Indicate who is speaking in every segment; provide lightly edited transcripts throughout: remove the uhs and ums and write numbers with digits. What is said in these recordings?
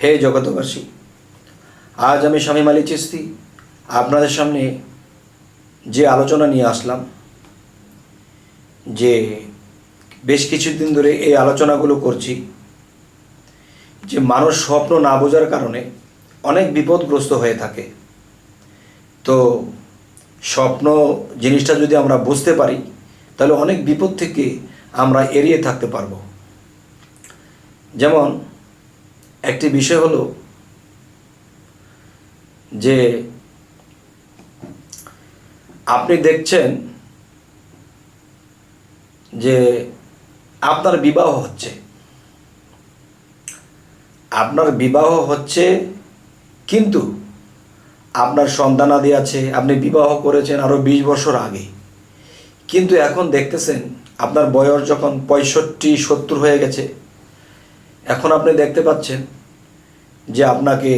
Speaker 1: হে জগতবাসী, আজ আমি শামীম আলী চিশতি আপনাদের সামনে যে আলোচনা নিয়ে আসলাম, যে বেশ কিছুদিন ধরে এই আলোচনাগুলো করছি, যে মানুষ স্বপ্ন না বোঝার কারণে অনেক বিপদগ্রস্ত হয়ে থাকে। তো স্বপ্ন জিনিসটা যদি আমরা বুঝতে পারি, তাহলে অনেক বিপদ থেকে আমরা এড়িয়ে থাকতে পারবো। যেমন একটি বিষয় হলো যে আপনি দেখছেন যে আপনার বিবাহ হচ্ছে, কিন্তু আপনার সন্তানাদি আছে, আপনি বিবাহ করেছেন আরও 20 বছর আগে, কিন্তু এখন দেখতেছেন আপনার বয়স যখন 65-70 হয়ে গেছে, এখন আপনি দেখতে পাচ্ছেন যে আপনাকে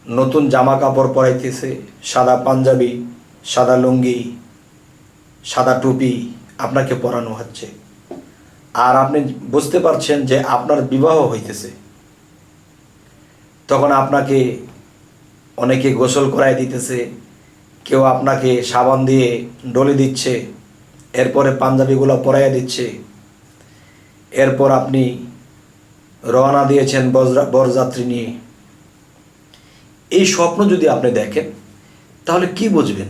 Speaker 1: নতুন জামা কাপড় পরাইতেছে, সাদা পাঞ্জাবি, সাদা লুঙ্গি, সাদা টুপি আপনাকে পরানো হচ্ছে, আর আপনি বুঝতে পারছেন যে আপনার বিবাহ হইতেছে। তখন আপনাকে অনেকে গোসল করায় দিতেছে, কেউ আপনাকে সাবান দিয়ে ডলে দিচ্ছে, এরপরে পাঞ্জাবিগুলো পরাইয়া দিচ্ছে, এরপর আপনি রওনা দিয়েছেন বরযাত্রী নিয়ে। এই স্বপ্ন যদি আপনি দেখেন, তাহলে কি বুঝবেন?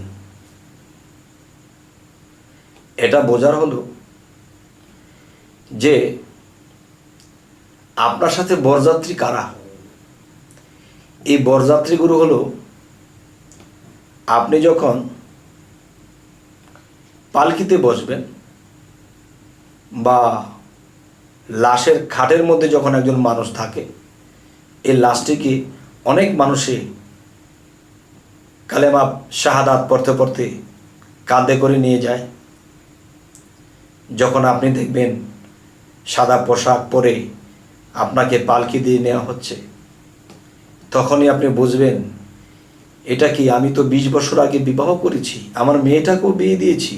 Speaker 1: এটা বোঝার হলো যে আপনার সাথে বরযাত্রী কারা। এই বরযাত্রীগুলো হলো, আপনি যখন পালকিতে বসবেন বা লাশের খাটের মধ্যে যখন একজন মানুষ থাকে, এই লাশটিকে অনেক মানুষে কালেমা শাহাদাত পড়তে পড়তে কাঁধে করে নিয়ে যায়। যখন আপনি দেখবেন সাদা পোশাক পরে আপনাকে পালকি দিয়ে নেওয়া হচ্ছে, তখনই আপনি বুঝবেন এটা কি, আমি তো 20 বছর আগে বিবাহ করেছি, আমার মেয়েটাকেও বিয়ে দিয়েছি,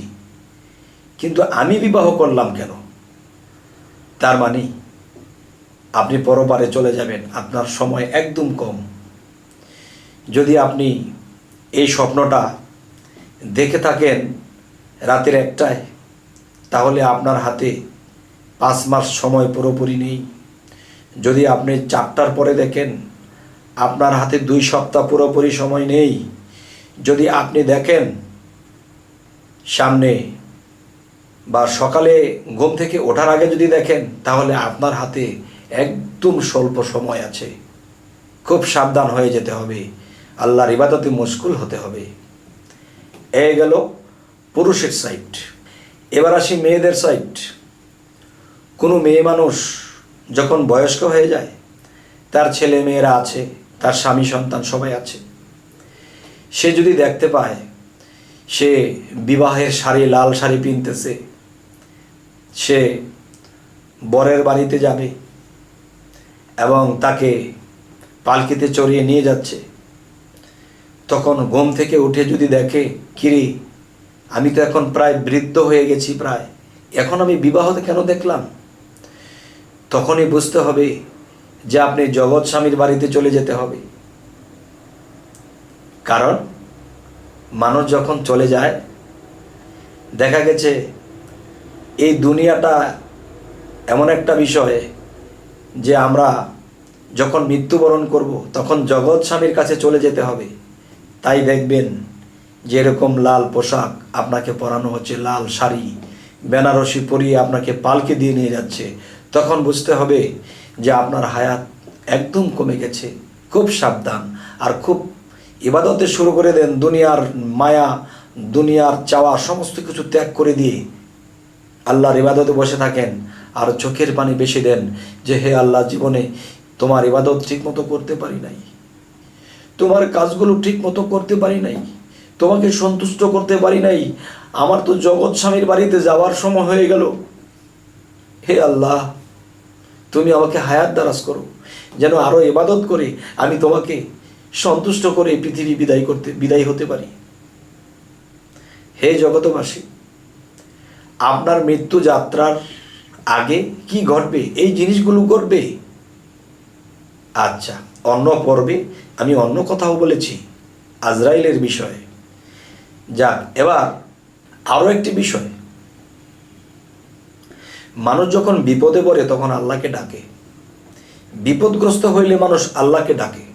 Speaker 1: কিন্তু আমি বিবাহ করলাম কেন? তার মানে আপনি পরপারে চলে যাবেন, আপনার সময় একদম কম। যদি আপনি এই স্বপ্নটা দেখে থাকেন রাতের 1টায়, তাহলে আপনার হাতে 5 মাস সময় পুরোপুরি নেই। যদি আপনি 4টার পরে দেখেন, আপনার হাতে 2 সপ্তাহ পুরোপুরি সময় নেই। যদি আপনি দেখেন সামনে বা সকালে ঘুম থেকে ওঠার আগে যদি দেখেন, তাহলে আপনার হাতে একদম স্বল্প সময় আছে। খুব সাবধান হয়ে যেতে হবে, আল্লাহর ইবাদতে মশগুল হতে হবে। এই গেল পুরুষের সাইড। এবার আসি মেয়েদের সাইড। কোনো মেয়ে মানুষ যখন বয়স্ক হয়ে যায়, তার ছেলে মেয়েরা আছে, তার স্বামী সন্তান সবাই আছে, সে যদি দেখতে পায় সে বিবাহের শাড়ি, লাল শাড়ি পিনতেছে, সে বরের বাড়িতে যাবে এবং তাকে পালকিতে চড়িয়ে নিয়ে যাচ্ছে, তখন ঘুম থেকে উঠে যদি দেখে, কিরে আমি তো এখন প্রায় বৃদ্ধ হয়ে গেছি, প্রায় এখন আমি বিবাহতে কেন দেখলাম? তখনই বুঝতে হবে যে আপনি জগৎ স্বামীর বাড়িতে চলে যেতে হবে। কারণ মানুষ যখন চলে যায়, দেখা গেছে এই দুনিয়াটা এমন একটা বিষয় যে আমরা যখন মৃত্যুবরণ করব, তখন জগৎ স্বামীর কাছে চলে যেতে হবে। তাই দেখবেন যেরকম লাল পোশাক আপনাকে পরানো হচ্ছে, লাল শাড়ি বেনারসি পরিয়ে আপনাকে পালকে দিয়ে নিয়ে যাচ্ছে, তখন বুঝতে হবে যে আপনার হায়াত একদম কমে গেছে। খুব সাবধান, আর খুব ইবাদতে শুরু করে দেন। দুনিয়ার মায়া, দুনিয়ার চাওয়া সমস্ত কিছু ত্যাগ করে দিয়ে আল্লাহর ইবাদতে বসে থাকেন, আর চোখের পানি বেশি দেন যে হে আল্লাহ, জীবনে তোমার ইবাদত ঠিক মতো করতে পারি নাই, তোমার কাজগুলো ঠিক মতো করতে পারি নাই, তোমাকে সন্তুষ্ট করতে পারি নাই, আমার তো জগৎ স্বামীর বাড়িতে যাওয়ার সময় হয়ে গেল। হে আল্লাহ, তুমি আমাকে হায়াত দারাজ করো, যেন আরো ইবাদত করে আমি তোমাকে সন্তুষ্ট করে পৃথিবী বিদায় হতে পারি। হে জগতবাসী, আপনার মৃত্যু যাত্রার আগে কি ঘটবে, এই জিনিসগুলো ঘটবে। আচ্ছা, অন্য পর্বে আমি অন্য কথাও বলেছি আজরাইলের বিষয়ে। যাক, এবার আরও একটি বিষয়, মানুষ যখন বিপদে পড়ে তখন আল্লাহকে ডাকে, বিপদগ্রস্ত হইলে মানুষ আল্লাহকে ডাকে।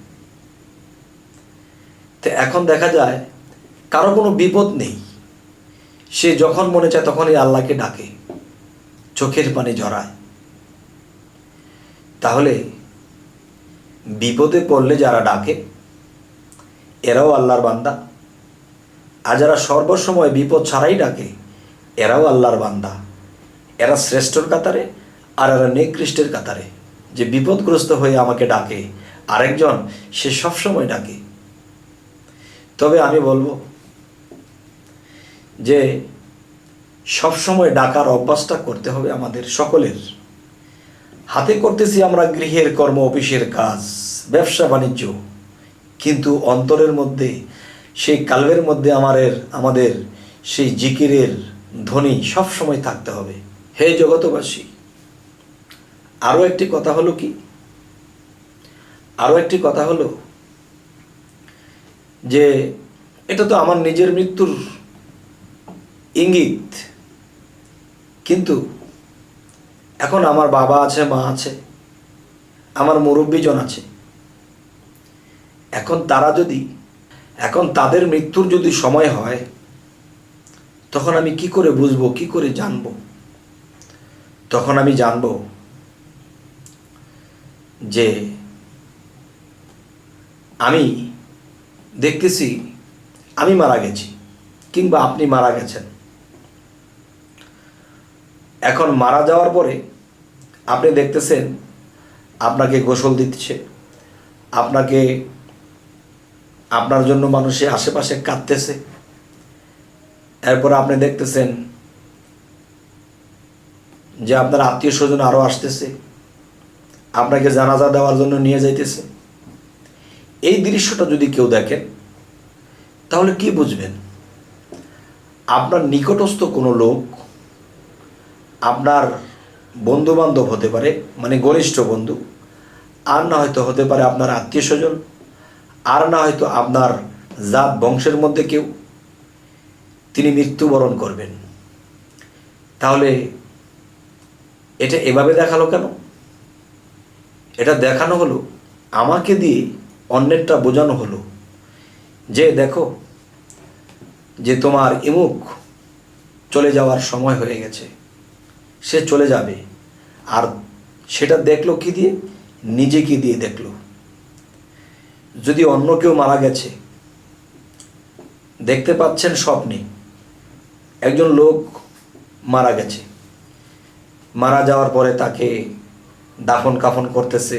Speaker 1: তো এখন দেখা যায় কারো কোনো বিপদ নেই, সে যখন মনে চায় তখনই আল্লাহকে ডাকে, চোখের পানি ঝরায়। তাহলে বিপদে পড়লে যারা ডাকে এরাও আল্লাহর বান্দা, আর যারা সর্বসময় বিপদ ছাড়াই ডাকে এরাও আল্লাহর বান্দা। এরা শ্রেষ্ঠর কাতারে আর এরা নিকৃষ্টের কাতারে। যে বিপদগ্রস্ত হয়ে আমাকে ডাকে, আরেকজন সে সবসময় ডাকে। তবে আমি বলবো যে সবসময় ডাকার অভ্যাসটা করতে হবে আমাদের সকলের। হাতে করতেছি আমরা গৃহের কর্ম, অফিসের কাজ, ব্যবসা বাণিজ্য, কিন্তু অন্তরের মধ্যে, সেই কালবের মধ্যে আমাদের সেই জিকিরের ধ্বনি সবসময় থাকতে হবে। হে জগতবাসী, আরও একটি কথা হলো যে এটা তো আমার নিজের মৃত্যুর ইঙ্গিত, কিন্তু এখন আমার বাবা আছে, মা আছে, আমার মুরব্বীজন আছে। এখন তাদের মৃত্যুর যদি সময় হয়, তখন আমি কি করে বুঝবো, কি করে জানবো? তখন আমি জানবো যে আমি দেখতেছি আমি মারা গেছি, কিংবা আপনি মারা গেছেন। এখন মারা যাওয়ার পরে আপনি দেখতেছেন আপনাকে গোসল দিচ্ছে, আপনার জন্য মানুষে আশেপাশে কাঁদতেছে। এরপর আপনি দেখতেছেন যে আপনার আত্মীয় স্বজন আরও আসতেছে, আপনাকে জানাজা দেওয়ার জন্য নিয়ে যাইতেছে। এই দৃশ্যটা যদি কেউ দেখেন, তাহলে কি বুঝবেন? আপনার নিকটস্থ কোনো লোক, আপনার বন্ধু বান্ধব হতে পারে, মানে ঘনিষ্ঠ বন্ধু, আর না হয়তো হতে পারে আপনার আত্মীয় স্বজন, আর না হয়তো আপনার জাত বংশের মধ্যে কেউ, তিনি মৃত্যুবরণ করবেন। তাহলে এটা এভাবে দেখালো কেন? এটা দেখানো হলো, আমাকে দিয়ে অন্যেরটা বোঝানো হলো যে দেখো, যে তোমার ইমুক চলে যাওয়ার সময় হয়ে গেছে, সে চলে যাবে। আর সেটা দেখলো কি দিয়ে? নিজেকে দিয়ে দেখলো। যদি অন্য কেউ মারা গেছে, দেখতে পাচ্ছেন স্বপ্নে একজন লোক মারা গেছে, মারা যাওয়ার পরে তাকে দাফন কাফন করতেছে,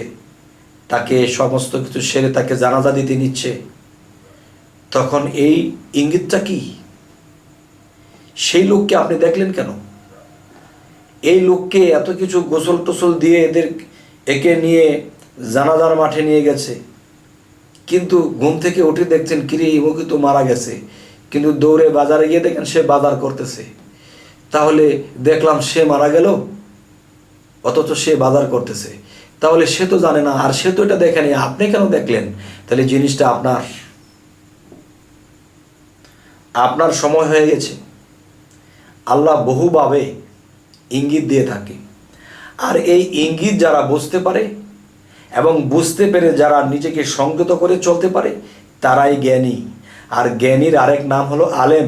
Speaker 1: তাকে সমস্ত কিছু সেরে তাকে জানাজা দিতে নিচ্ছে, তখন এই ইঙ্গিতটা কি? সেই লোককে আপনি দেখলেন কেন? এই লোককে এত কিছু গোসল টোসল দিয়ে একে নিয়ে জানাজার মাঠে নিয়ে গেছে, কিন্তু ঘুম থেকে উঠে দেখছেন কিরে ইমুকি তো মারা গেছে, কিন্তু দৌড়ে বাজারে গিয়ে দেখেন সে বাজার করতেছে। তাহলে দেখলাম সে মারা গেল, অথচ সে বাজার করতেছে। তাহলে সে তো জানে না, আর সে তো এটা দেখেনি, আপনি কেন দেখলেন? তাহলে জিনিসটা আপনার সময় হয়ে গেছে। আল্লাহ বহুভাবে ইঙ্গিত দিয়ে থাকে, আর এই ইঙ্গিত যারা বুঝতে পারে এবং বুঝতে পেরে যারা নিজেকে সংযত করে চলতে পারে, তারাই জ্ঞানী। আর জ্ঞানীর আরেক নাম হলো আলেম।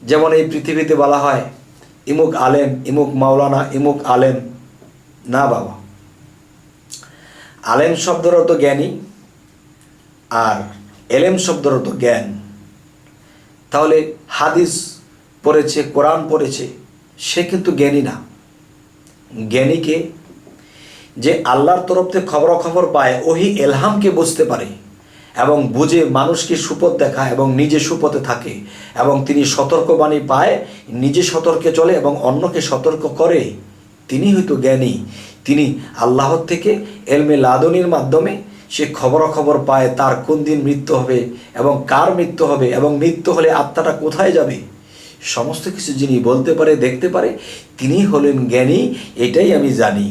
Speaker 1: যেমন এই পৃথিবীতে বলা হয় ইমুক আলেম, ইমুক মাওলানা, ইমুক আলেম। না বাবা, আলেম শব্দের অর্থ জ্ঞানী, আর এলেম শব্দের অর্থ জ্ঞান। তাহলে হাদিস পড়েছে, কোরআন পড়েছে, সে কিন্তু জ্ঞানী না। জ্ঞানীকে যে আল্লাহর তরফ থেকে খবরাখবর পায়, ওহি এলহামকে বুঝতে পারে এবং বুঝে মানুষকে সুপথ দেখায় এবং নিজে সুপথে থাকে, এবং তিনি সতর্কবাণী পায়, নিজে সতর্কে চলে এবং অন্যকে সতর্ক করে, তিনি হয়তো জ্ঞানী। তিনি আল্লাহর থেকে এলমে লাদনির মাধ্যমে সে খবরাখবর পায় তার কোন দিন মৃত্যু হবে এবং কার মৃত্যু হবে, এবং মৃত্যু হলে আত্মাটা কোথায় যাবে, সমস্ত কিছু যিনি বলতে পারে, দেখতে পারে, তিনি হলেন জ্ঞানী। এটাই আমি জানি।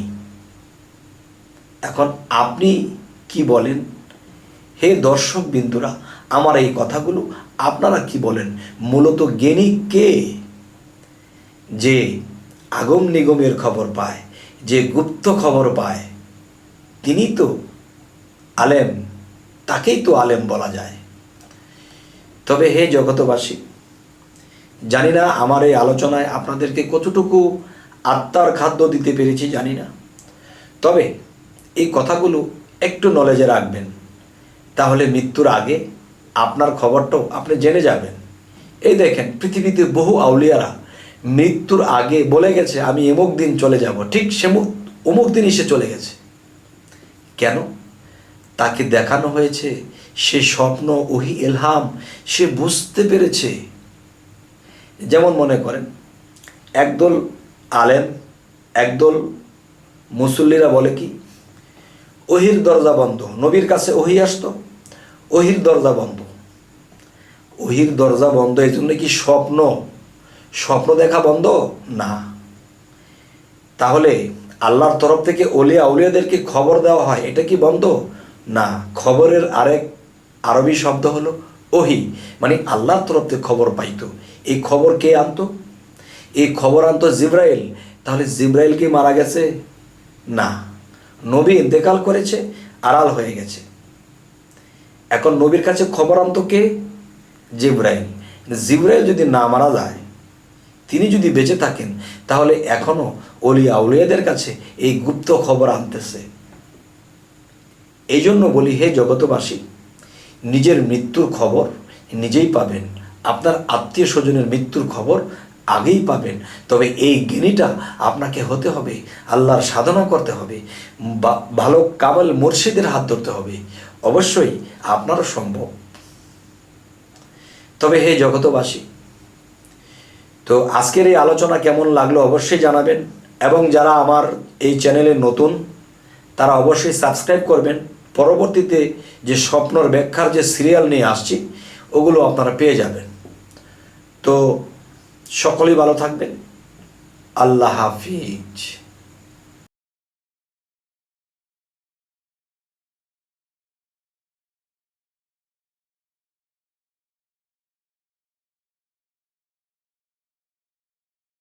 Speaker 1: এখন আপনি কি বলেন? হে দর্শক বিন্দুরা, আমার এই কথাগুলো আপনারা কি বলেন? মূলত জ্ঞানী কে? যে আগম নিগমের খবর পায়, যে গুপ্ত খবর পায়, তিনি তো আলেম, তাকেই তো আলেম বলা যায়। তবে হে জগতবাসী, জানি না আমার এই আলোচনায় আপনাদেরকে কতটুকু আত্মার খাদ্য দিতে পেরেছি জানি না, তবে এই কথাগুলো একটু নলেজে রাখবেন, তাহলে মৃত্যুর আগে আপনার খবরটাও আপনি জেনে যাবেন। এই দেখেন, পৃথিবীতে বহু আউলিয়ারা মৃত্যুর আগে বলে গেছে আমি অমুক দিন চলে যাব, ঠিক সে অমুক দিনই সে চলে গেছে। কেন? তাকে দেখানো হয়েছে, সে স্বপ্ন, ওহি, ইলহাম সে বুঝতে পেরেছে। যেমন মনে করেন, একদল আলেম, একদল মুসল্লিরা বলে কি, ওহির দরজা বন্ধ। নবীর কাছে ওহি আসতো, ওহির দরজা বন্ধ। ওহির দরজা বন্ধ এই জন্য কি স্বপ্ন দেখা বন্ধ? না। তাহলে আল্লাহর তরফ থেকে ওলিয়া আউলিয়াদেরকে খবর দেওয়া হয়, এটা কি বন্ধ? না। খবরের আরেক আরবি শব্দ হলো ওহি, মানে আল্লাহর তরফ থেকে খবর পাইতো। এই খবর কে আনতো? এই খবর আনতো জিব্রাইল। তাহলে জিব্রাইল কি মারা গেছে? না। নবী ইন্তেকাল করেছে, আড়াল হয়ে গেছে। এখন নবীর কাছে খবর আনতো কে? জিব্রাইল। জিব্রাইল যদি না মারা যায়, তিনি যদি বেঁচে থাকেন, তাহলে এখনো ওলিয়া আউলিয়াদের কাছে এই গুপ্ত খবর আনতেছে। এই জন্য বলি, হে জগতবাসী, নিজের মৃত্যুর খবর নিজেই পাবেন, আপনার আত্মীয় স্বজনের মৃত্যুর খবর আগেই পাবেন। তবে এই জ্ঞানীটা আপনাকে হতে হবে, আল্লাহর সাধনা করতে হবে, ভালো কামাল মুর্শিদের হাত ধরতে হবে। অবশ্যই আপনারও সম্ভব। তবে হে জগতবাসী, তো আজকের এই আলোচনা কেমন লাগলো অবশ্যই জানাবেন, এবং যারা আমার এই চ্যানেলে নতুন তারা অবশ্যই সাবস্ক্রাইব করবেন। পরবর্তীতে যে স্বপ্নর ব্যাখ্যার যে সিরিয়াল নিয়ে আসছি, ওগুলো আপনারা পেয়ে যাবেন। তো সকলেই ভালো থাকবেন। আল্লাহ হাফিজ।